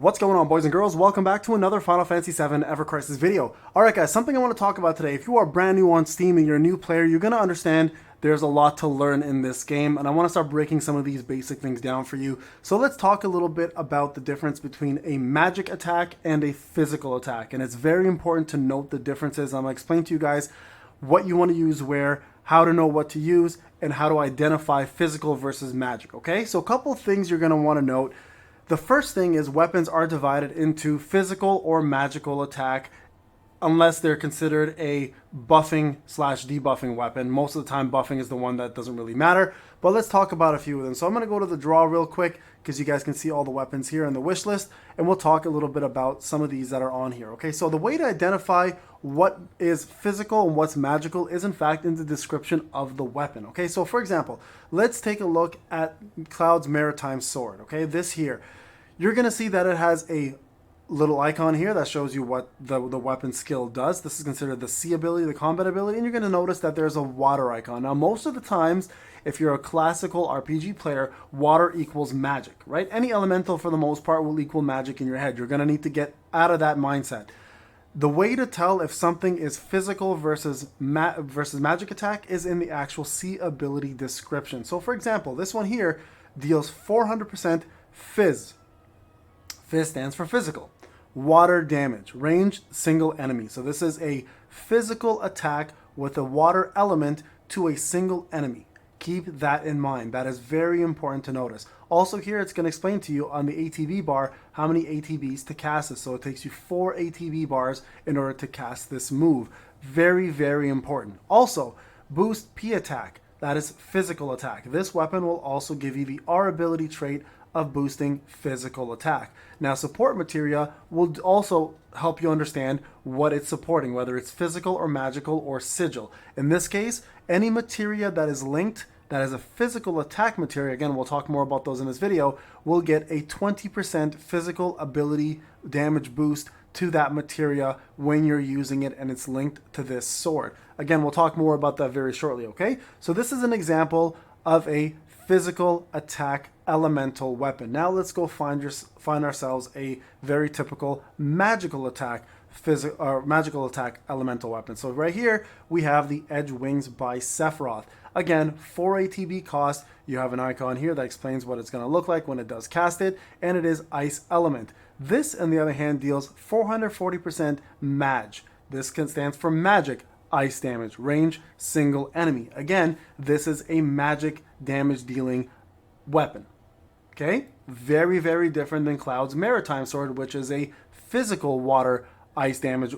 What's going on, boys and girls? Welcome back to another Final Fantasy VII Evercrisis video. Alright guys, something I want to talk about today. If you are brand new on Steam and you're a new player, you're going to understand there's a lot to learn in this game, and I want to start breaking some of these basic things down for you. So let's talk a little bit about the difference between a magic attack and a physical attack. And it's very important to note the differences. I'm going to explain to you guys what you want to use where, how to know what to use, and how to identify physical versus magic, okay? So a couple of things you're going to want to note. The first thing is weapons are divided into physical or magical attack unless they're considered a buffing slash debuffing weapon. Most of the time buffing is the one that doesn't really matter, but let's talk about a few of them. So I'm going to go to the draw real quick because you guys can see all the weapons here in the wish list, and we'll talk a little bit about some of these that are on here. Okay, so the way to identify what is physical and what's magical is in fact in the description of the weapon. Okay, so for example, let's take a look at Cloud's Maritime Sword. Okay, this here, you're going to see that it has a little icon here that shows you what the weapon skill does. This is considered the C ability, the combat ability, and you're going to notice that there's a water icon. Now, most of the times, if you're a classical RPG player, water equals magic, right? Any elemental, for the most part, will equal magic in your head. You're going to need to get out of that mindset. The way to tell if something is physical versus magic attack is in the actual C ability description. So, for example, this one here deals 400% Phys. Phys stands for physical. Water damage, ranged single enemy. So this is a physical attack with a water element to a single enemy. Keep that in mind. That is very important to notice. Also here, it's going to explain to you on the ATB bar how many ATBs to cast this. So it takes you 4 ATB bars in order to cast this move. Very, very important. Also, boost P attack. That is physical attack. This weapon will also give you the R ability trait of boosting physical attack. Now, support materia will also help you understand what it's supporting, whether it's physical or magical or sigil. In this case, any materia that is linked, that is a physical attack materia, again, we'll talk more about those in this video, will get a 20% physical ability damage boost to that materia when you're using it and it's linked to this sword. Again, we'll talk more about that very shortly, okay? So this is an example of a physical attack elemental weapon. Now let's go find ourselves a very typical magical attack elemental weapon. So right here we have the Edge Wings by Sephiroth. Again, 4 ATB cost. You have an icon here that explains what it's going to look like when it does cast it, and it is Ice Element. This, on the other hand, deals 440% Mag. This stands for magic ice damage, range single enemy. Again, this is a magic damage dealing weapon. Okay, very, very different than Cloud's Maritime Sword, which is a physical water ice damage.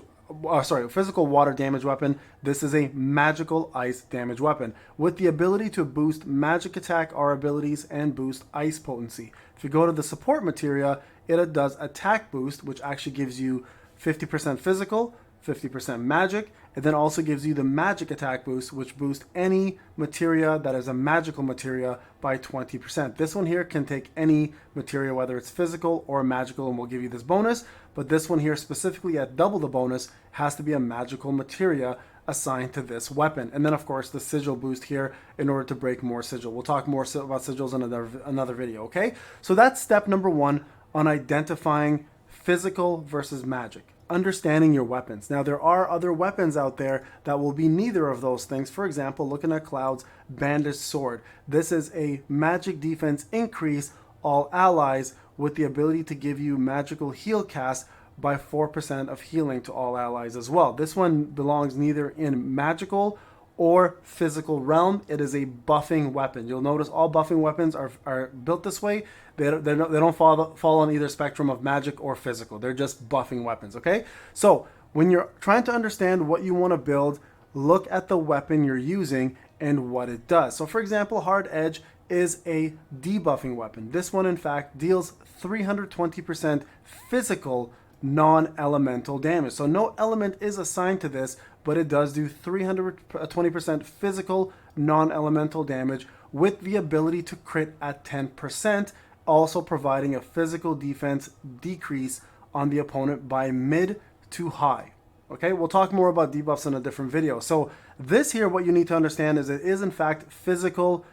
Physical water damage weapon. This is a magical ice damage weapon with the ability to boost magic attack, R abilities, and boost ice potency. If you go to the support materia, it does attack boost, which actually gives you 50% physical, 50% magic, and then also gives you the magic attack boost, which boosts any materia that is a magical materia by 20%. This one here can take any materia, whether it's physical or magical, and we'll give you this bonus. But this one here, specifically at double the bonus, has to be a magical materia assigned to this weapon. And then, of course, the sigil boost here in order to break more sigil. We'll talk more about sigils in another video, okay? So that's step number 1 on identifying physical versus magic. Understanding your weapons. Now, there are other weapons out there that will be neither of those things. For example, looking at Cloud's Bandaged Sword. This is a magic defense increase all allies with the ability to give you magical heal cast by 4% of healing to all allies as well. This one belongs neither in magical or physical realm. It is a buffing weapon. You'll notice all buffing weapons are built this way. They don't fall on either spectrum of magic or physical. They're just buffing weapons, okay? So when you're trying to understand what you want to build, look at the weapon you're using and what it does. So for example, Hard Edge is a debuffing weapon. This one, in fact, deals 320% physical non-elemental damage. So no element is assigned to this, but it does do 320% physical non-elemental damage with the ability to crit at 10%, also providing a physical defense decrease on the opponent by mid to high. Okay, we'll talk more about debuffs in a different video. So this here, what you need to understand is it is in fact physical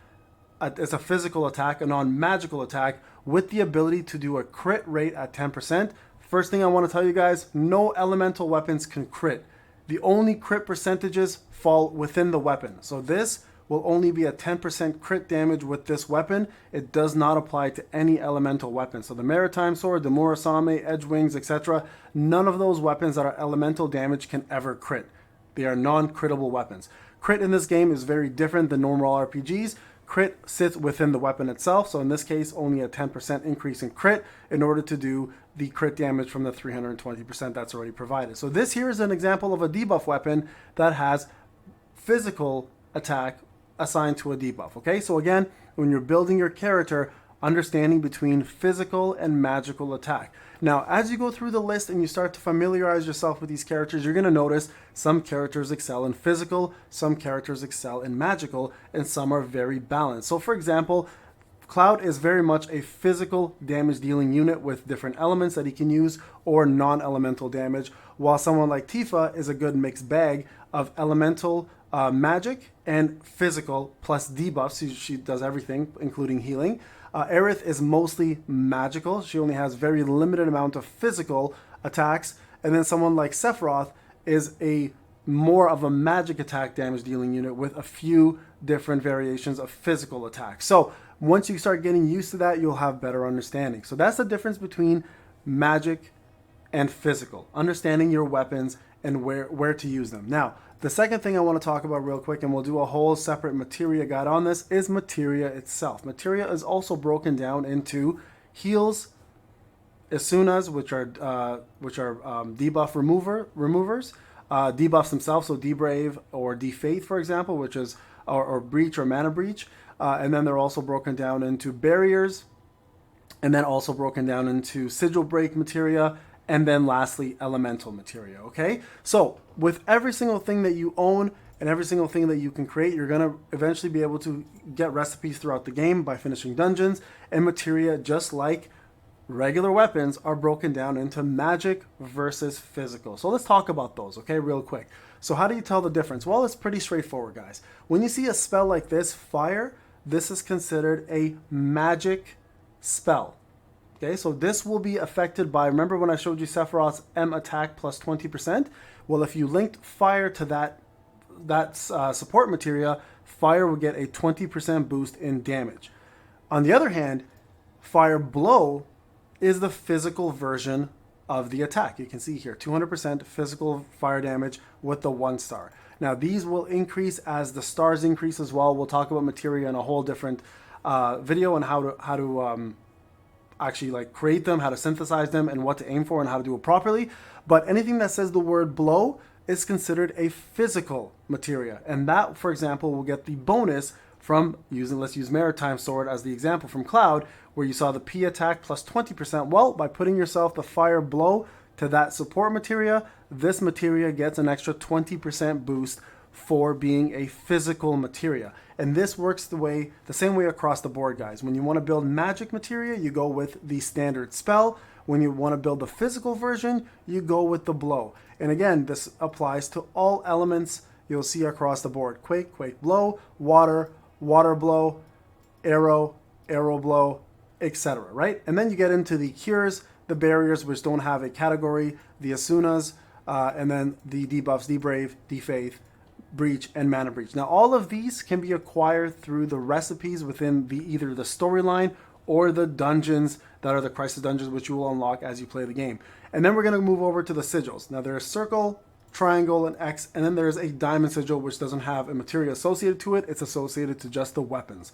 it's a physical attack, a non-magical attack with the ability to do a crit rate at 10%. First thing I want to tell you guys, no elemental weapons can crit. The only crit percentages fall within the weapon. So this will only be a 10% crit damage with this weapon. It does not apply to any elemental weapon. So the Maritime Sword, the Murasame, Edge Wings, etc., none of those weapons that are elemental damage can ever crit. They are non-crittable weapons. Crit in this game is very different than normal RPGs. Crit sits within the weapon itself, so in this case, only a 10% increase in crit in order to do the crit damage from the 320% that's already provided. So this here is an example of a debuff weapon that has physical attack assigned to a debuff, okay? So again, when you're building your character, understanding between physical and magical attack. Now, as you go through the list and you start to familiarize yourself with these characters, you're going to notice some characters excel in physical, some characters excel in magical, and some are very balanced. So for example, Cloud is very much a physical damage dealing unit with different elements that he can use or non-elemental damage, while someone like Tifa is a good mixed bag of elemental magic and physical plus debuffs. She does everything, including healing. Aerith is mostly magical. She only has very limited amount of physical attacks. And then someone like Sephiroth is a more of a magic attack damage dealing unit with a few different variations of physical attacks. So once you start getting used to that, you'll have better understanding. So that's the difference between magic and physical. Understanding your weapons and where to use them. Now, the second thing I want to talk about real quick, and we'll do a whole separate materia guide on this, is materia itself. Materia is also broken down into heals, isunas, which are debuff removers, debuffs themselves, so debrave or defaith, for example, which is or breach or mana breach, and then they're also broken down into barriers, and then also broken down into sigil break materia, and then lastly, elemental materia, okay? So with every single thing that you own and every single thing that you can create, you're gonna eventually be able to get recipes throughout the game by finishing dungeons, and materia, just like regular weapons, are broken down into magic versus physical. So let's talk about those, okay, real quick. So how do you tell the difference? Well, it's pretty straightforward, guys. When you see a spell like this, fire, this is considered a magic spell. Okay, so this will be affected by, remember when I showed you Sephiroth's M attack plus 20%? Well, if you linked fire to that support materia, fire will get a 20% boost in damage. On the other hand, fire blow is the physical version of the attack. You can see here, 200% physical fire damage with the 1 star. Now, these will increase as the stars increase as well. We'll talk about materia in a whole different video on how to actually like create them, how to synthesize them, and what to aim for and how to do it properly. But anything that says the word blow is considered a physical materia, and that, for example, will get the bonus from using, let's use Maritime Sword as the example from Cloud, where you saw the P attack plus 20%. Well, by putting yourself the fire blow to that support materia, this materia gets an extra 20% boost for being a physical materia. And this works the same way across the board, guys. When you want to build magic materia, you go with the standard spell. When you want to build the physical version, you go with the blow. And again, this applies to all elements you'll see across the board. Quake, quake blow, water, water blow, arrow, arrow blow, etc. Right? And then you get into the cures, the barriers, which don't have a category, the asunas, and then the debuffs, debrave, defaith, breach, and mana breach. Now, all of these can be acquired through the recipes within either the storyline or the dungeons that are the crisis dungeons, which you will unlock as you play the game. And then we're going to move over to the sigils. Now, there's circle, triangle, and X, and then there's a diamond sigil, which doesn't have a materia associated to it. It's associated to just the weapons.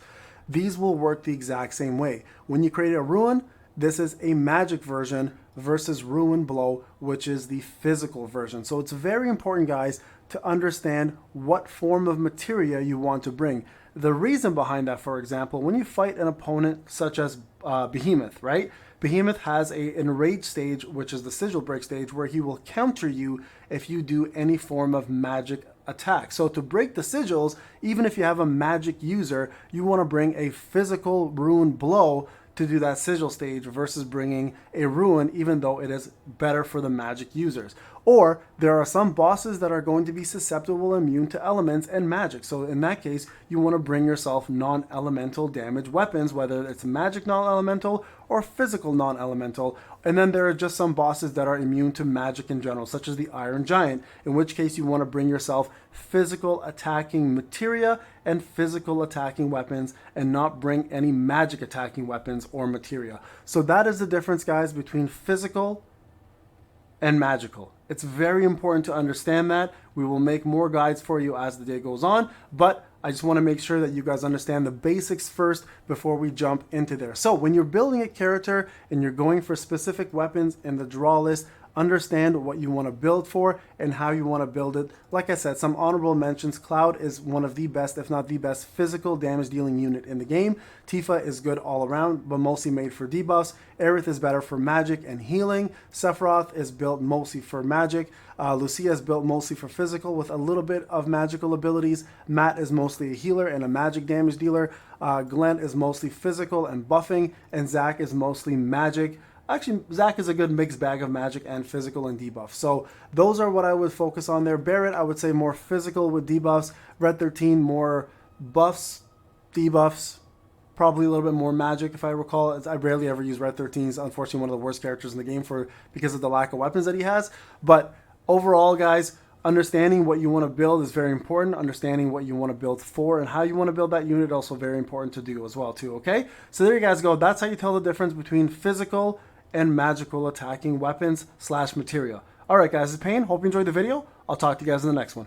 These will work the exact same way. When you create a ruin, this is a magic version versus ruin blow, which is the physical version. So it's very important, guys, to understand what form of materia you want to bring. The reason behind that, for example, when you fight an opponent such as Behemoth, right? Behemoth has an enraged stage, which is the sigil break stage, where he will counter you if you do any form of magic attack. So to break the sigils, even if you have a magic user, you want to bring a physical ruin blow to do that sigil stage versus bringing a ruin, even though it is better for the magic users. Or there are some bosses that are going to be susceptible, immune to elements and magic. So in that case, you want to bring yourself non-elemental damage weapons, whether it's magic non-elemental or physical non-elemental. And then there are just some bosses that are immune to magic in general, such as the Iron Giant, in which case you want to bring yourself physical attacking materia and physical attacking weapons, and not bring any magic attacking weapons or materia. So that is the difference, guys, between physical and magical. It's very important to understand that. We will make more guides for you as the day goes on, but I just want to make sure that you guys understand the basics first before we jump into there. So when you're building a character and you're going for specific weapons in the draw list, understand what you want to build for and how you want to build it. Like I said, some honorable mentions. Cloud is one of the best, if not the best, physical damage dealing unit in the game. Tifa is good all around, but mostly made for debuffs. Aerith is better for magic and healing. Sephiroth is built mostly for magic. Lucia is built mostly for physical with a little bit of magical abilities. Matt is mostly a healer and a magic damage dealer. Glenn is mostly physical and buffing, and Zack is mostly magic. Actually, Zack is a good mixed bag of magic and physical and debuff. So those are what I would focus on there. Barrett, I would say more physical with debuffs. Red 13, more buffs, debuffs, probably a little bit more magic if I recall. I rarely ever use Red 13. He's unfortunately one of the worst characters in the game because of the lack of weapons that he has. But overall, guys, understanding what you want to build is very important. Understanding what you want to build for and how you want to build that unit also very important to do as well too, okay? So there you guys go. That's how you tell the difference between physical and magical attacking weapons / materia. Alright guys, it's Payne. Hope you enjoyed the video. I'll talk to you guys in the next one.